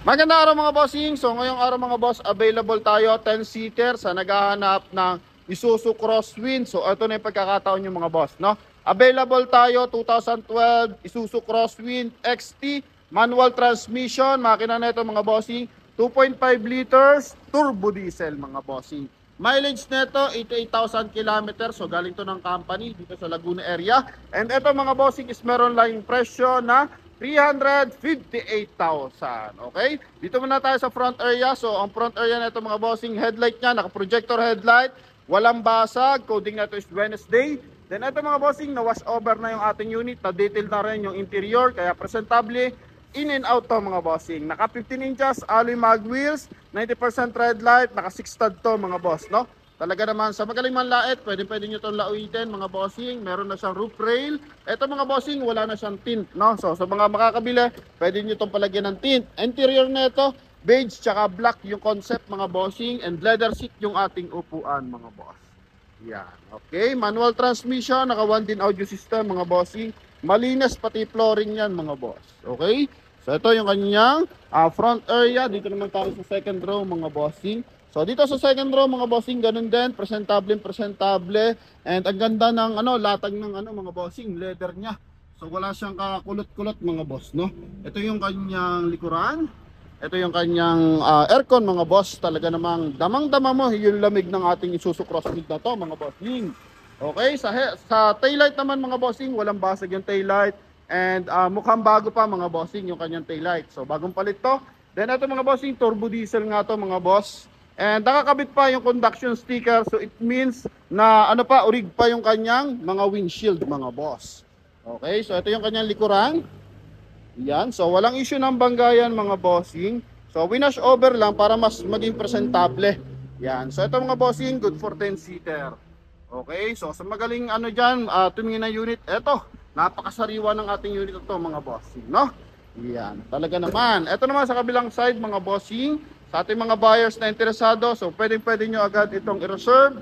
Magandang araw mga bossing. So ngayong araw mga boss, available tayo 10-seater sa naghahanap ng Isuzu Crosswind. So ito na yung pagkakataon yung mga boss, no? Available tayo 2012 Isuzu Crosswind XT, manual transmission, makina na ito mga bossing, 2.5 liters, turbo diesel mga bossing. Mileage nito 88,000 kilometers. So galing to ng company dito sa Laguna area. And ito mga bossing is meron lang yung presyo na 358,000. Okay? Dito muna tayo sa front area. So, ang front area na ito mga bossing, headlight niya, naka-projector headlight, walang basag, coding na ito is Wednesday. Then ito mga bossing, na-wash over na yung ating unit, na-detail na rin yung interior, kaya presentable, in and out to mga bossing. Naka 15 inches, alloy mag wheels, 90% red light, naka 6 stud to mga boss, no? Talaga naman, sa magaling manlait, pwede nyo itong lauitin mga bossing. Meron na siyang roof rail. Ito mga bossing, wala na siyang tint, no? So, sa mga makakabili, pwede nyo itong palagyan ng tint. Interior na ito, beige tsaka black yung concept mga bossing. And leather seat yung ating upuan mga boss. Yan, okay. Manual transmission, naka 1 din audio system mga bossing. Malinis pati flooring yan mga boss. Okay? So, ito yung kanyang front area. Dito naman tayo sa second row mga bossing. So dito sa second row mga bossing, ganun din, presentable. And ang ganda ng latag ng mga bossing, leather niya. So wala siyang kakulot-kulot mga boss, no? Ito yung kanyang likuran. Ito yung kanyang aircon mga boss. Talaga namang damang-dama mo yung lamig ng ating Isuzu Crosswind na to mga bossing. Okay, sa taillight naman mga bossing, walang basag yung taillight. And mukhang bago pa mga bossing yung kanyang taillight. So bagong palit to. Then ito mga bossing, turbo diesel nga to mga boss. And nakakabit pa yung conduction sticker, so it means na orig pa yung kanyang mga windshield mga boss. Okay, so ito yung kanyang likuran. Yan, so walang issue ng banggayan mga bossing. So winash over lang para mas maging presentable. Yan, so ito mga bossing, good for 10-seater. Okay, so sa magaling dyan, tumingin na unit, eto, napakasariwa ng ating unit ito mga bossing, no? Yan, talaga naman. Ito naman sa kabilang side mga bossing, sa ating mga buyers na interesado, so pwede nyo agad itong i-reserve.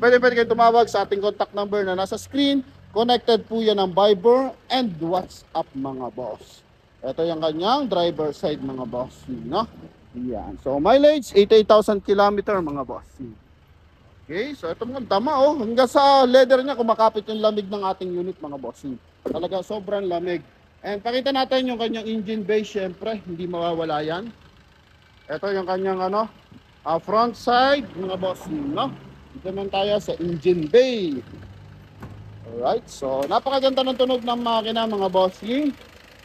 Pwede kayo tumawag sa ating contact number na nasa screen. Connected po yan ng Viber and WhatsApp mga boss. Ito yung kanyang driver side mga boss, no? Yan. So mileage 88,000 kilometer mga boss. Okay, so ito mga dama hanggang sa leather niya kumakapit yung lamig ng ating unit mga boss. Talaga sobrang lamig. And pakita natin yung kanyang engine bay, syempre hindi mawawala yan. Ito yung kanyang front side mga bossing, no? Dito naman tayo sa engine bay. Alright, so napakaganda ng tunog ng makina mga bossing.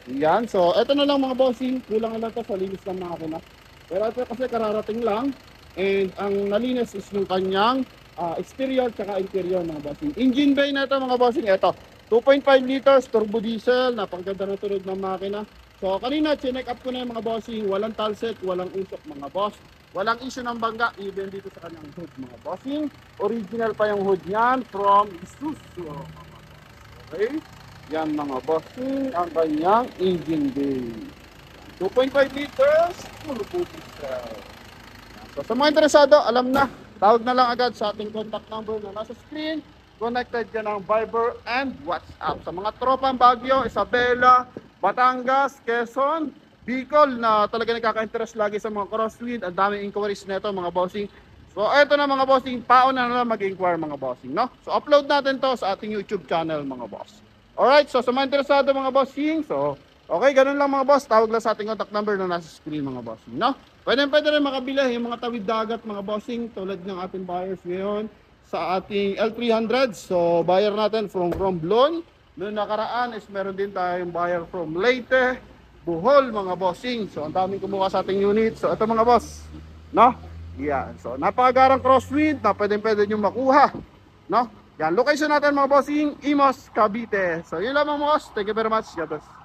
Yan, so ito na lang mga bossing, kulang na lang ito sa linis ng makina. Pero ito kasi kararating lang. And ang nalinis is yung kanyang exterior tsaka interior mga bossing. Engine bay na ito mga bossing, ito 2.5 liters turbo diesel, napakaganda ng tunog ng makina. So kanina chinek up ko na yung mga bossing, walang talsek, walang usok mga boss. Walang issue ng bangga, even dito sa kanyang hood mga bossing. Original pa yung hood niyan from Isuzu. Okay? Yan mga bossing, ang kanyang engine bay. 2.5 liters, full diesel. So sa mga interesado, alam na, tawag na lang agad sa ating contact number na nasa screen. Connected yan ng Viber and WhatsApp. Sa mga tropang Baguio, Isabela, Batangas, Quezon, Bicol na talaga nakaka-interest lagi sa mga Crosswind. Ang daming inquiries nito mga bossing. So eto na mga bossing, paon na lang mag-inquire mga bossing, no? So upload natin to sa ating YouTube channel mga boss. Alright, so sa mga interesado mga bossing, so okay, ganun lang mga boss. Tawag lang sa ating contact number na nasa screen mga bossing, no? Pwede rin makabili yung mga tawid dagat mga bossing tulad ng ating buyers ngayon sa ating L300. So buyer natin from Romblon. Noong nakaraan is meron din tayong buyer from Leyte, Bohol mga bossing. So ang daming kumuha sa ating unit. So ito mga boss, no? Yan. So napakagarang Crosswind na pwede nyo makuha, no? Yan, location natin mga bossing, Imos, Cavite. So yun lang mga boss. Thank you very much. God bless.